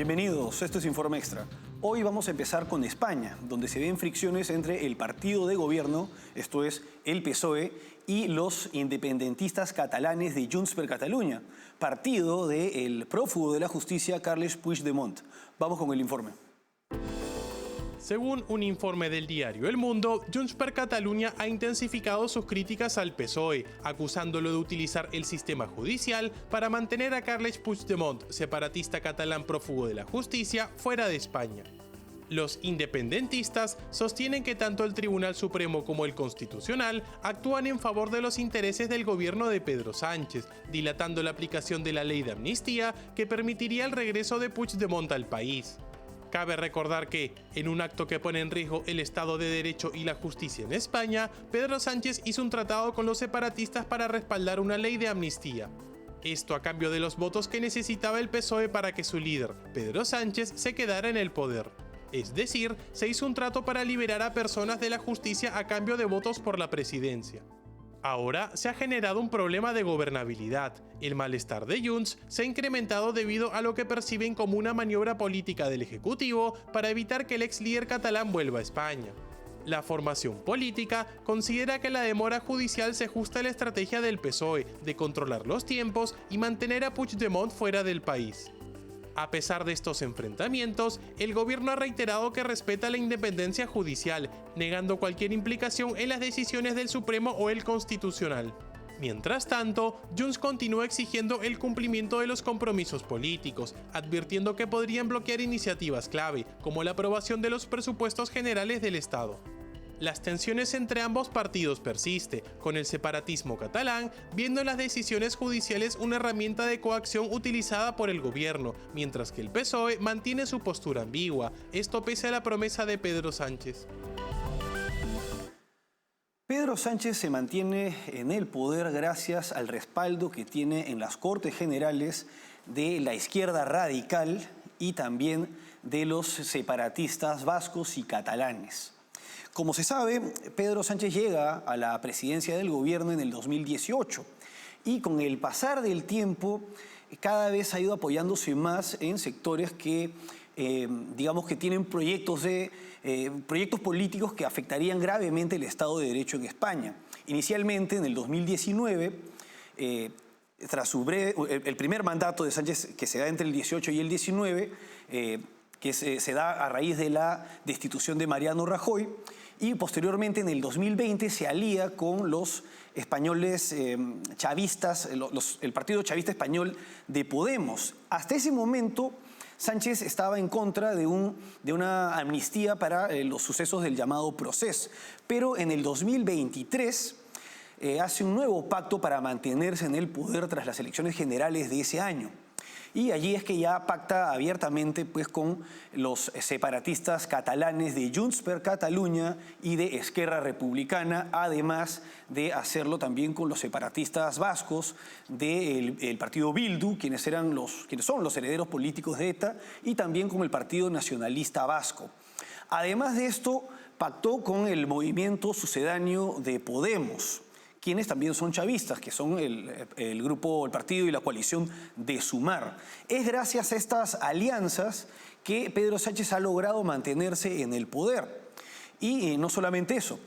Bienvenidos, esto es Informe Extra. Hoy vamos a empezar con España, donde se ven fricciones entre el partido de gobierno, esto es el PSOE, y los independentistas catalanes de Junts per Catalunya, partido del prófugo de la justicia Carles Puigdemont. Vamos con el informe. Según un informe del diario El Mundo, Junts per Catalunya ha intensificado sus críticas al PSOE, acusándolo de utilizar el sistema judicial para mantener a Carles Puigdemont, separatista catalán prófugo de la justicia, fuera de España. Los independentistas sostienen que tanto el Tribunal Supremo como el Constitucional actúan en favor de los intereses del gobierno de Pedro Sánchez, dilatando la aplicación de la ley de amnistía que permitiría el regreso de Puigdemont al país. Cabe recordar que, en un acto que pone en riesgo el Estado de Derecho y la justicia en España, Pedro Sánchez hizo un tratado con los separatistas para respaldar una ley de amnistía. Esto a cambio de los votos que necesitaba el PSOE para que su líder, Pedro Sánchez, se quedara en el poder. Es decir, se hizo un trato para liberar a personas de la justicia a cambio de votos por la presidencia. Ahora se ha generado un problema de gobernabilidad. El malestar de Junts se ha incrementado debido a lo que perciben como una maniobra política del Ejecutivo para evitar que el ex líder catalán vuelva a España. La formación política considera que la demora judicial se ajusta a la estrategia del PSOE de controlar los tiempos y mantener a Puigdemont fuera del país. A pesar de estos enfrentamientos, el gobierno ha reiterado que respeta la independencia judicial, negando cualquier implicación en las decisiones del Supremo o el Constitucional. Mientras tanto, Junts continúa exigiendo el cumplimiento de los compromisos políticos, advirtiendo que podrían bloquear iniciativas clave, como la aprobación de los presupuestos generales del Estado. Las tensiones entre ambos partidos persiste, con el separatismo catalán viendo en las decisiones judiciales una herramienta de coacción utilizada por el gobierno, mientras que el PSOE mantiene su postura ambigua, esto pese a la promesa de Pedro Sánchez. Pedro Sánchez se mantiene en el poder gracias al respaldo que tiene en las Cortes Generales de la izquierda radical y también de los separatistas vascos y catalanes. Como se sabe, Pedro Sánchez llega a la presidencia del gobierno en el 2018 y con el pasar del tiempo cada vez ha ido apoyándose más en sectores que, digamos que tienen proyectos políticos que afectarían gravemente el Estado de Derecho en España. Inicialmente, en el 2019, tras el primer mandato de Sánchez, que se da entre el 18 y el 19, que se da a raíz de la destitución de Mariano Rajoy, y posteriormente en el 2020 se alía con los españoles chavistas, el partido chavista español de Podemos. Hasta ese momento Sánchez estaba en contra de una amnistía para los sucesos del llamado Procés, pero en el 2023 hace un nuevo pacto para mantenerse en el poder tras las elecciones generales de ese año. Y allí es que ya pacta abiertamente pues, con los separatistas catalanes de Junts per Catalunya y de Esquerra Republicana, además de hacerlo también con los separatistas vascos del partido Bildu, quienes son los herederos políticos de ETA, y también con el Partido Nacionalista Vasco. Además de esto, pactó con el movimiento sucedáneo de Podemos, quienes también son chavistas, que son el partido y la coalición de Sumar. Es gracias a estas alianzas que Pedro Sánchez ha logrado mantenerse en el poder. Y no solamente eso.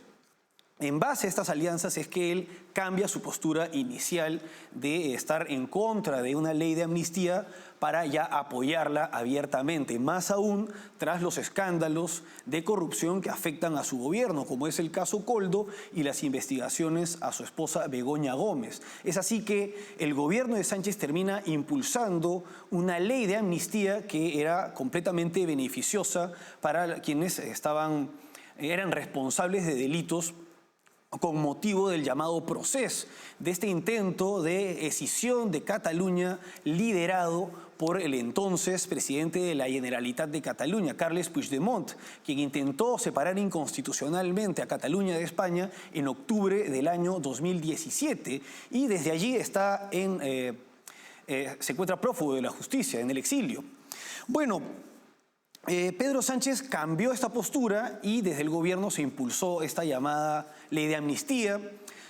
En base a estas alianzas es que él cambia su postura inicial de estar en contra de una ley de amnistía para ya apoyarla abiertamente, más aún tras los escándalos de corrupción que afectan a su gobierno, como es el caso Koldo y las investigaciones a su esposa Begoña Gómez. Es así que el gobierno de Sánchez termina impulsando una ley de amnistía que era completamente beneficiosa para quienes eran responsables de delitos con motivo del llamado Procés, de este intento de escisión de Cataluña liderado por el entonces presidente de la Generalitat de Cataluña, Carles Puigdemont, quien intentó separar inconstitucionalmente a Cataluña de España en octubre del año 2017 y desde allí se encuentra prófugo de la justicia, en el exilio. Bueno, Pedro Sánchez cambió esta postura y desde el gobierno se impulsó esta llamada ley de amnistía.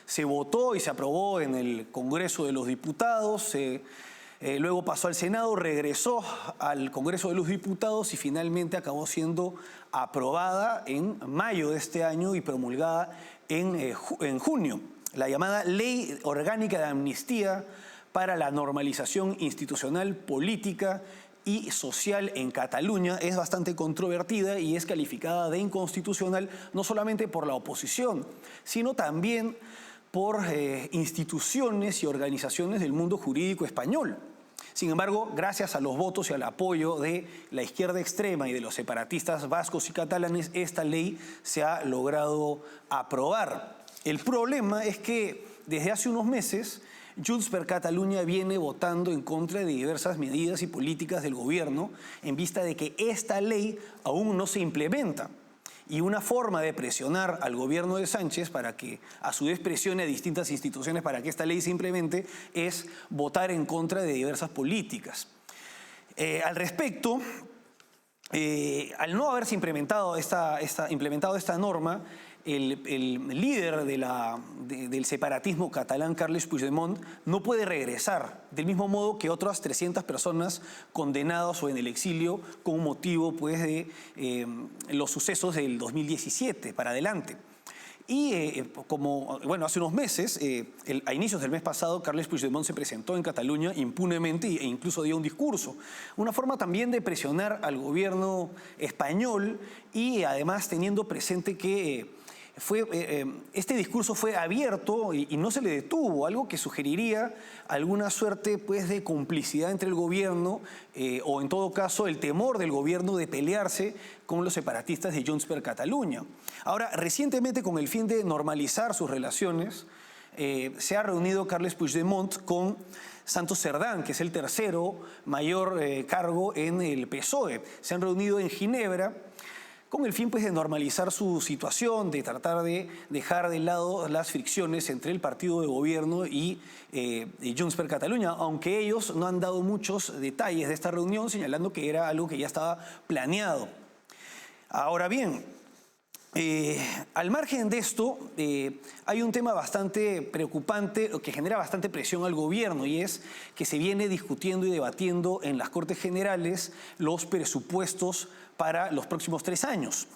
Se votó y se aprobó en el Congreso de los Diputados. luego pasó al Senado, regresó al Congreso de los Diputados y finalmente acabó siendo aprobada en mayo de este año y promulgada en junio. La llamada Ley Orgánica de Amnistía para la Normalización Institucional, Política y Social en Cataluña es bastante controvertida y es calificada de inconstitucional no solamente por la oposición, sino también por instituciones y organizaciones del mundo jurídico español. Sin embargo, gracias a los votos y al apoyo de la izquierda extrema y de los separatistas vascos y catalanes, esta ley se ha logrado aprobar. El problema es que desde hace unos meses, Junts per Catalunya viene votando en contra de diversas medidas y políticas del gobierno en vista de que esta ley aún no se implementa. Y una forma de presionar al gobierno de Sánchez para que a su vez presione a distintas instituciones para que esta ley se implemente es votar en contra de diversas políticas. Al respecto, al no haberse implementado esta norma, el líder del separatismo catalán, Carles Puigdemont, no puede regresar, del mismo modo que otras 300 personas condenadas o en el exilio con motivo pues, de los sucesos del 2017 para adelante. Y hace unos meses, a inicios del mes pasado, Carles Puigdemont se presentó en Cataluña impunemente e incluso dio un discurso. Una forma también de presionar al gobierno español y además teniendo presente que este discurso fue abierto y no se le detuvo, algo que sugeriría alguna suerte pues, de complicidad entre el gobierno o en todo caso el temor del gobierno de pelearse con los separatistas de Junts per Catalunya. Ahora, recientemente con el fin de normalizar sus relaciones, se ha reunido Carles Puigdemont con Santos Cerdán, que es el tercero mayor cargo en el PSOE. Se han reunido en Ginebra con el fin pues, de normalizar su situación, de tratar de dejar de lado las fricciones entre el partido de gobierno y Junts per Catalunya, aunque ellos no han dado muchos detalles de esta reunión, señalando que era algo que ya estaba planeado. Ahora bien, al margen de esto, hay un tema bastante preocupante que genera bastante presión al gobierno y es que se viene discutiendo y debatiendo en las Cortes Generales los presupuestos para los próximos 3 años.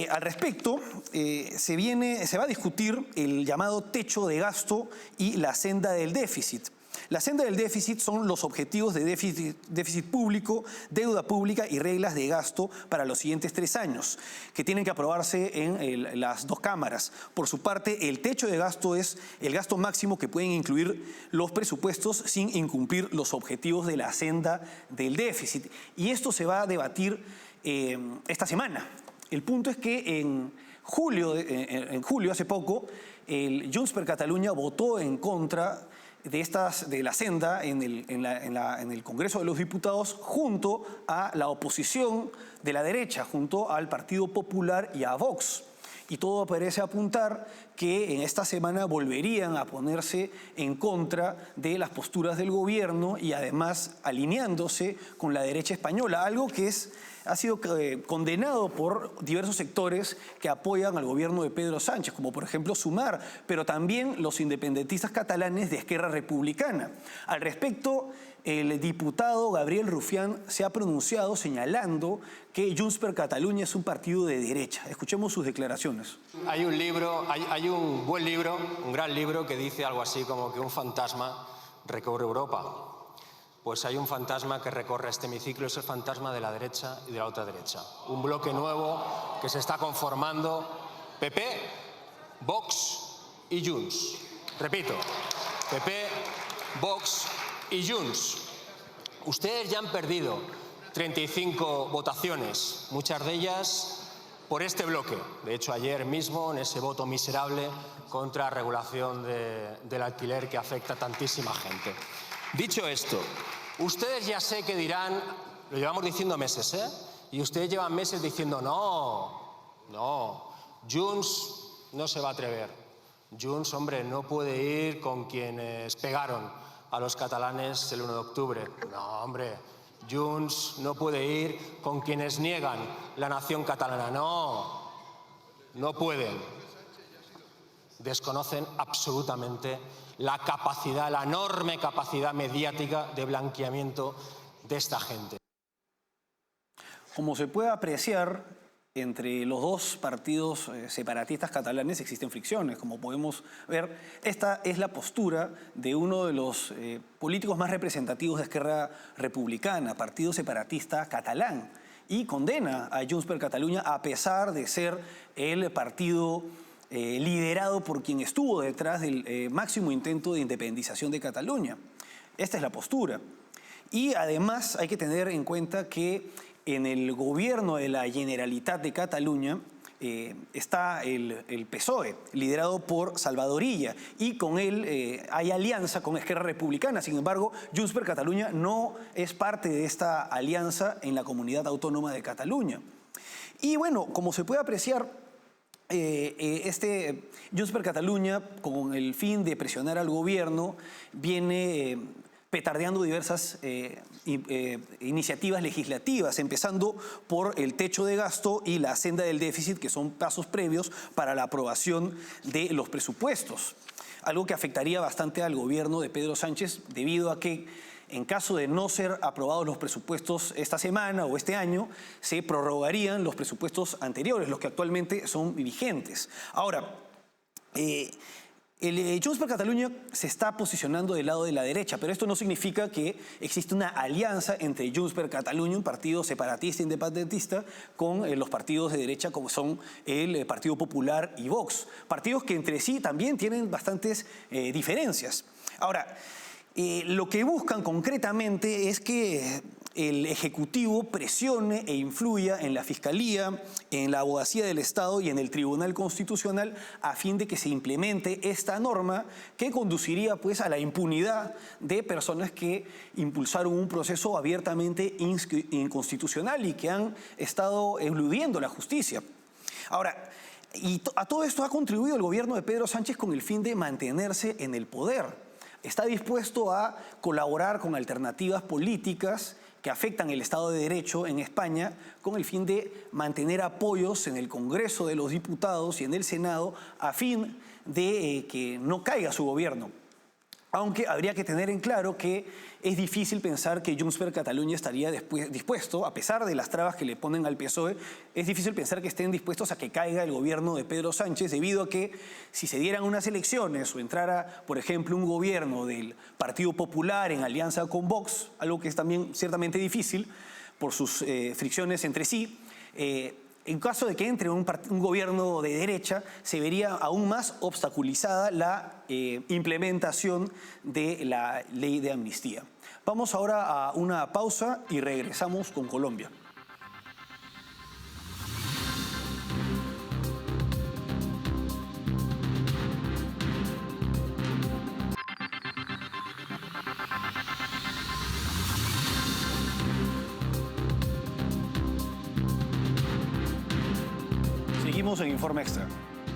Al respecto, se va a discutir el llamado techo de gasto y la senda del déficit. La senda del déficit son los objetivos de déficit público, deuda pública y reglas de gasto para los siguientes 3 años, que tienen que aprobarse en las 2 cámaras. Por su parte, el techo de gasto es el gasto máximo que pueden incluir los presupuestos sin incumplir los objetivos de la senda del déficit. Y esto se va a debatir esta semana. El punto es que en julio, hace poco, el Junts per Catalunya votó en contra de la senda en el Congreso de los Diputados junto a la oposición de la derecha, junto al Partido Popular y a Vox. Y todo parece apuntar que en esta semana volverían a ponerse en contra de las posturas del gobierno y además alineándose con la derecha española, algo que ha sido condenado por diversos sectores que apoyan al gobierno de Pedro Sánchez, como por ejemplo Sumar, pero también los independentistas catalanes de Esquerra Republicana. Al respecto, el diputado Gabriel Rufián se ha pronunciado señalando que Junts per Catalunya es un partido de derecha. Escuchemos sus declaraciones. Hay un libro, hay un buen libro, un gran libro que dice algo así como que un fantasma recorre Europa. Pues hay un fantasma que recorre este hemiciclo, es el fantasma de la derecha y de la otra derecha. Un bloque nuevo que se está conformando, PP, Vox y Junts. Repito, PP, Vox y Junts. Ustedes ya han perdido 35 votaciones, muchas de ellas por este bloque. De hecho, ayer mismo, en ese voto miserable contra la regulación del alquiler que afecta a tantísima gente. Dicho esto, ustedes ya sé que dirán, lo llevamos diciendo meses, y ustedes llevan meses diciendo no, Junts no se va a atrever. Junts, hombre, no puede ir con quienes pegaron a los catalanes el 1 de octubre. No, hombre, Junts no puede ir con quienes niegan la nación catalana. No pueden. desconocen absolutamente la capacidad, la enorme capacidad mediática de blanqueamiento de esta gente. Como se puede apreciar, entre los dos partidos separatistas catalanes existen fricciones. Como podemos ver, esta es la postura de uno de los políticos más representativos de Esquerra Republicana, Partido Separatista Catalán, y condena a Junts per Catalunya a pesar de ser el partido liderado por quien estuvo detrás del máximo intento de independización de Cataluña. Esta es la postura. Y además hay que tener en cuenta que en el gobierno de la Generalitat de Cataluña está el PSOE, liderado por Salvador Illa, y con él hay alianza con Esquerra Republicana. Sin embargo, Junts per Catalunya no es parte de esta alianza en la Comunidad Autónoma de Cataluña. Y bueno, como se puede apreciar, Junts per Catalunya, con el fin de presionar al gobierno, viene petardeando diversas iniciativas legislativas, empezando por el techo de gasto y la senda del déficit, que son pasos previos para la aprobación de los presupuestos. Algo que afectaría bastante al gobierno de Pedro Sánchez, debido a que en caso de no ser aprobados los presupuestos esta semana o este año, se prorrogarían los presupuestos anteriores, los que actualmente son vigentes. Ahora, el Junts per Catalunya se está posicionando del lado de la derecha, pero esto no significa que existe una alianza entre Junts per Catalunya, un partido separatista independentista, con los partidos de derecha como son el Partido Popular y Vox. Partidos que entre sí también tienen bastantes diferencias. Ahora, lo que buscan concretamente es que el Ejecutivo presione e influya en la Fiscalía, en la Abogacía del Estado y en el Tribunal Constitucional a fin de que se implemente esta norma que conduciría pues a la impunidad de personas que impulsaron un proceso abiertamente inconstitucional y que han estado eludiendo la justicia. Ahora, a todo esto ha contribuido el gobierno de Pedro Sánchez con el fin de mantenerse en el poder. Está dispuesto a colaborar con alternativas políticas que afectan el Estado de Derecho en España con el fin de mantener apoyos en el Congreso de los Diputados y en el Senado a fin de que no caiga su gobierno. Aunque habría que tener en claro que es difícil pensar que Junts per Catalunya estaría dispuesto, a pesar de las trabas que le ponen al PSOE, es difícil pensar que estén dispuestos a que caiga el gobierno de Pedro Sánchez, debido a que si se dieran unas elecciones o entrara, por ejemplo, un gobierno del Partido Popular en alianza con Vox, algo que es también ciertamente difícil por sus fricciones entre sí, en caso de que entre un gobierno de derecha, se vería aún más obstaculizada la implementación de la ley de amnistía. Vamos ahora a una pausa y regresamos con Colombia. Seguimos en Informe Extra.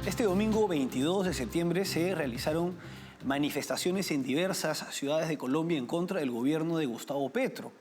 Este domingo 22 de septiembre se realizaron manifestaciones en diversas ciudades de Colombia en contra del gobierno de Gustavo Petro.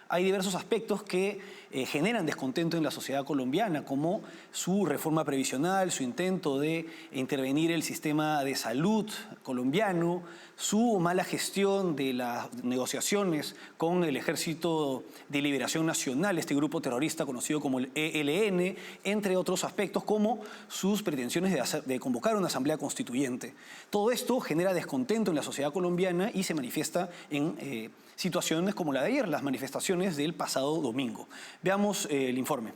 Hay diversos aspectos que generan descontento en la sociedad colombiana, como su reforma previsional, su intento de intervenir el sistema de salud colombiano, su mala gestión de las negociaciones con el Ejército de Liberación Nacional, este grupo terrorista conocido como el ELN, entre otros aspectos como sus pretensiones de convocar una asamblea constituyente. Todo esto genera descontento en la sociedad colombiana y se manifiesta en situaciones como la de ayer, las manifestaciones del pasado domingo. Veamos el informe.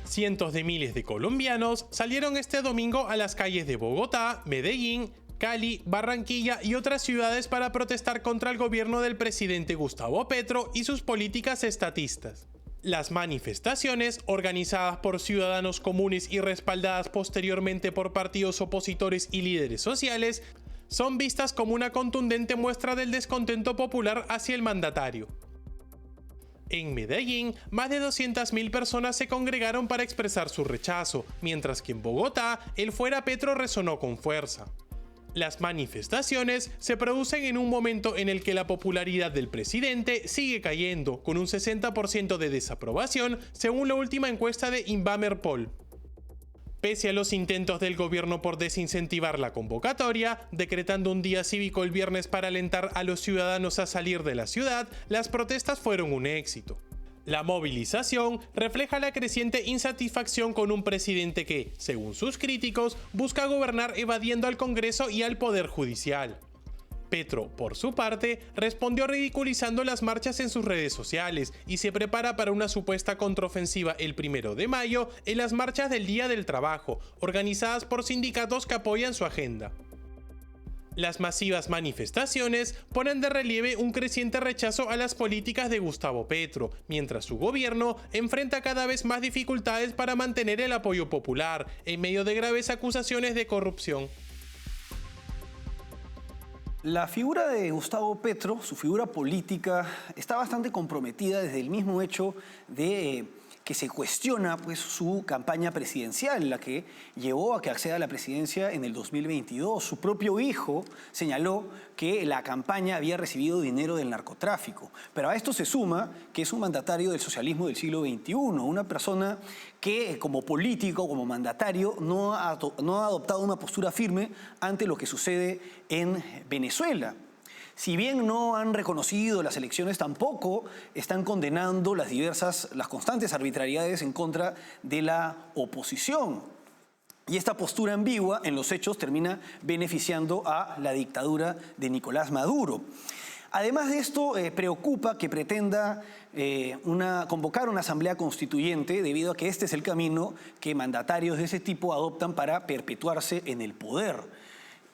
Cientos de miles de colombianos salieron este domingo a las calles de Bogotá, Medellín, Cali, Barranquilla y otras ciudades para protestar contra el gobierno del presidente Gustavo Petro y sus políticas estatistas. Las manifestaciones, organizadas por ciudadanos comunes y respaldadas posteriormente por partidos opositores y líderes sociales, son vistas como una contundente muestra del descontento popular hacia el mandatario. En Medellín, más de 200.000 personas se congregaron para expresar su rechazo, mientras que en Bogotá, el fuera Petro resonó con fuerza. Las manifestaciones se producen en un momento en el que la popularidad del presidente sigue cayendo, con un 60% de desaprobación, según la última encuesta de Inbamer Poll. Pese a los intentos del gobierno por desincentivar la convocatoria, decretando un día cívico el viernes para alentar a los ciudadanos a salir de la ciudad, las protestas fueron un éxito. La movilización refleja la creciente insatisfacción con un presidente que, según sus críticos, busca gobernar evadiendo al Congreso y al Poder Judicial. Petro, por su parte, respondió ridiculizando las marchas en sus redes sociales y se prepara para una supuesta contraofensiva el 1 de mayo en las marchas del Día del Trabajo, organizadas por sindicatos que apoyan su agenda. Las masivas manifestaciones ponen de relieve un creciente rechazo a las políticas de Gustavo Petro, mientras su gobierno enfrenta cada vez más dificultades para mantener el apoyo popular, en medio de graves acusaciones de corrupción. La figura de Gustavo Petro, su figura política, está bastante comprometida desde el mismo hecho de que se cuestiona pues, su campaña presidencial, la que llevó a que acceda a la presidencia en el 2022. Su propio hijo señaló que la campaña había recibido dinero del narcotráfico. Pero a esto se suma que es un mandatario del socialismo del siglo XXI, una persona que como político, como mandatario, no ha adoptado una postura firme ante lo que sucede en Venezuela. Si bien no han reconocido las elecciones, tampoco están condenando las constantes arbitrariedades en contra de la oposición. Y esta postura ambigua, en los hechos, termina beneficiando a la dictadura de Nicolás Maduro. Además de esto, preocupa que pretenda convocar una asamblea constituyente debido a que este es el camino que mandatarios de ese tipo adoptan para perpetuarse en el poder.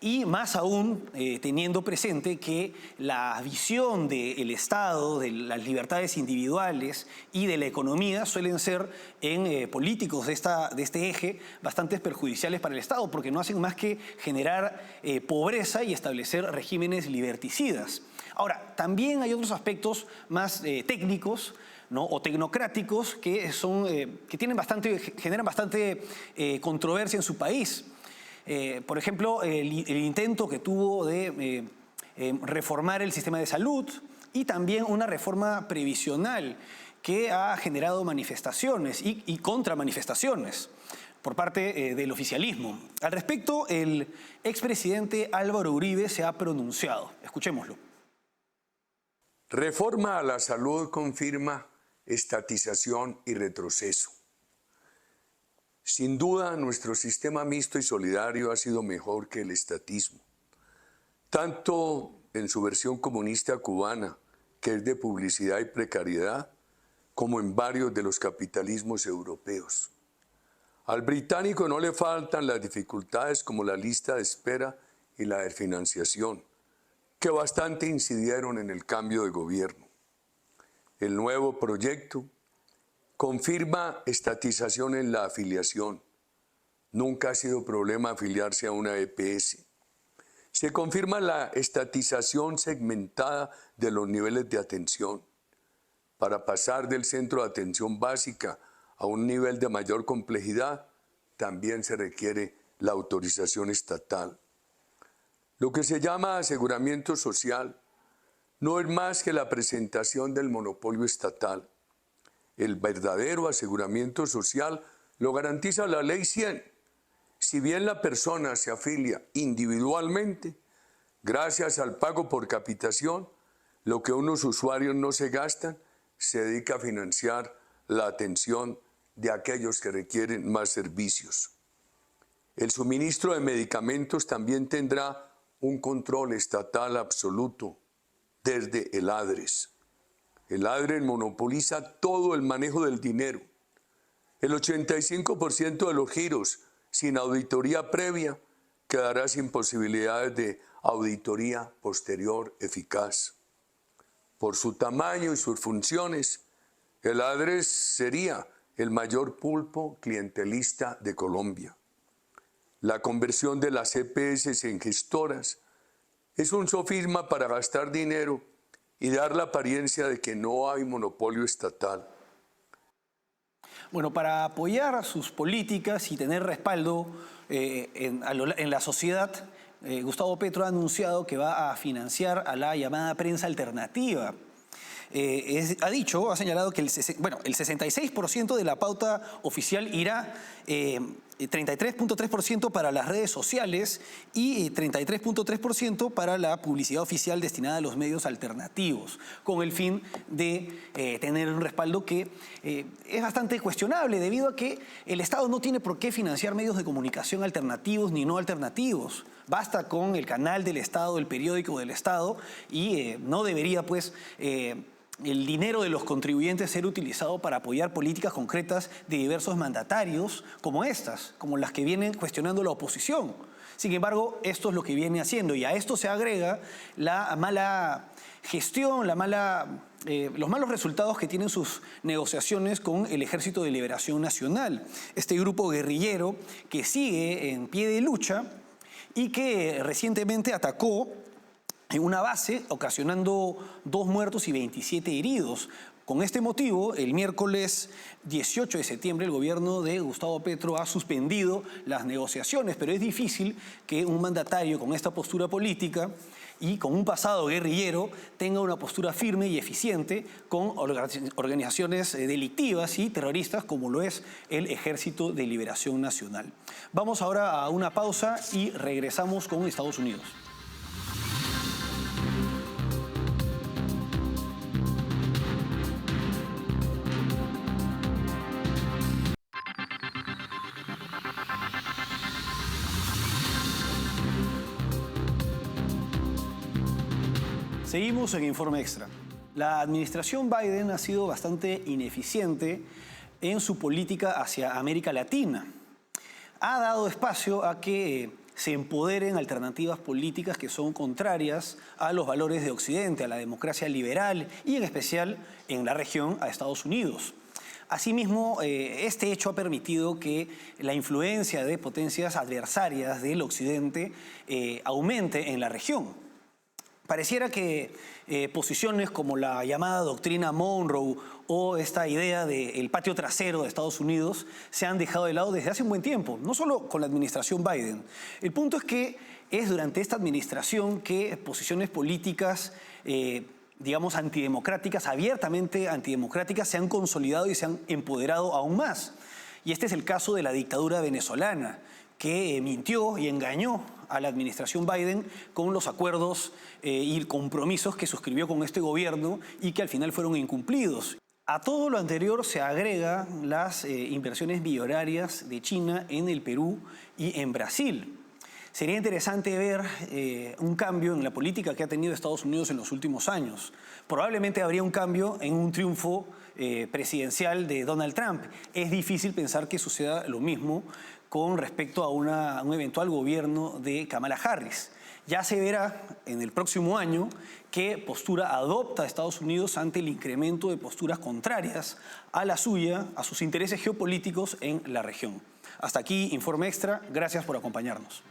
Y más aún teniendo presente que la visión del Estado, de las libertades individuales y de la economía suelen ser en políticos de este eje bastante perjudiciales para el Estado, porque no hacen más que generar pobreza y establecer regímenes liberticidas. Ahora, también hay otros aspectos más técnicos, ¿no? O tecnocráticos que generan bastante controversia en su país. Por ejemplo, el intento que tuvo de reformar el sistema de salud y también una reforma previsional que ha generado manifestaciones y contramanifestaciones por parte del oficialismo. Al respecto, el expresidente Álvaro Uribe se ha pronunciado. Escuchémoslo. Reforma a la salud confirma estatización y retroceso. Sin duda, nuestro sistema mixto y solidario ha sido mejor que el estatismo, tanto en su versión comunista cubana, que es de publicidad y precariedad, como en varios de los capitalismos europeos. Al británico no le faltan las dificultades como la lista de espera y la desfinanciación, que bastante incidieron en el cambio de gobierno. El nuevo proyecto confirma estatización en la afiliación. Nunca ha sido problema afiliarse a una EPS. Se confirma la estatización segmentada de los niveles de atención. Para pasar del centro de atención básica a un nivel de mayor complejidad, también se requiere la autorización estatal. Lo que se llama aseguramiento social no es más que la presentación del monopolio estatal. El verdadero aseguramiento social lo garantiza la Ley 100. Si bien la persona se afilia individualmente, gracias al pago por capitación, lo que unos usuarios no se gastan se dedica a financiar la atención de aquellos que requieren más servicios. El suministro de medicamentos también tendrá un control estatal absoluto desde el ADRES. El ADRES monopoliza todo el manejo del dinero. El 85% de los giros sin auditoría previa quedará sin posibilidades de auditoría posterior eficaz. Por su tamaño y sus funciones, el ADRES sería el mayor pulpo clientelista de Colombia. La conversión de las EPS en gestoras es un sofisma para gastar dinero y dar la apariencia de que no hay monopolio estatal. Bueno, para apoyar sus políticas y tener respaldo en la sociedad, Gustavo Petro ha anunciado que va a financiar a la llamada prensa alternativa. Ha señalado que el 66% de la pauta oficial irá 33.3% para las redes sociales y 33.3% para la publicidad oficial destinada a los medios alternativos, con el fin de tener un respaldo que es bastante cuestionable, debido a que el Estado no tiene por qué financiar medios de comunicación alternativos ni no alternativos. Basta con el canal del Estado, el periódico del Estado, y no debería, pues, el dinero de los contribuyentes ser utilizado para apoyar políticas concretas de diversos mandatarios como estas, como las que vienen cuestionando la oposición. Sin embargo, esto es lo que viene haciendo, y a esto se agrega la mala gestión, los malos resultados que tienen sus negociaciones con el Ejército de Liberación Nacional, este grupo guerrillero que sigue en pie de lucha y que recientemente atacó en una base, ocasionando 2 muertos y 27 heridos. Con este motivo, el miércoles 18 de septiembre, el gobierno de Gustavo Petro ha suspendido las negociaciones, pero es difícil que un mandatario con esta postura política y con un pasado guerrillero tenga una postura firme y eficiente con organizaciones delictivas y terroristas como lo es el Ejército de Liberación Nacional. Vamos ahora a una pausa y regresamos con Estados Unidos. Seguimos en Informe Extra. La administración Biden ha sido bastante ineficiente en su política hacia América Latina. Ha dado espacio a que se empoderen alternativas políticas que son contrarias a los valores de Occidente, a la democracia liberal y en especial en la región a Estados Unidos. Asimismo, este hecho ha permitido que la influencia de potencias adversarias del Occidente aumente en la región. Pareciera que posiciones como la llamada doctrina Monroe o esta idea del patio trasero de Estados Unidos se han dejado de lado desde hace un buen tiempo, no solo con la administración Biden. El punto es que es durante esta administración que posiciones políticas, digamos, antidemocráticas, abiertamente antidemocráticas, se han consolidado y se han empoderado aún más. Y este es el caso de la dictadura venezolana, que mintió y engañó a la administración Biden con los acuerdos y compromisos que suscribió con este gobierno y que al final fueron incumplidos. A todo lo anterior se agregan las inversiones millonarias de China en el Perú y en Brasil. Sería interesante ver un cambio en la política que ha tenido Estados Unidos en los últimos años. Probablemente habría un cambio en un triunfo presidencial de Donald Trump. Es difícil pensar que suceda lo mismo con respecto a un eventual gobierno de Kamala Harris. Ya se verá en el próximo año qué postura adopta Estados Unidos ante el incremento de posturas contrarias a la suya, a sus intereses geopolíticos en la región. Hasta aquí, Informe Extra. Gracias por acompañarnos.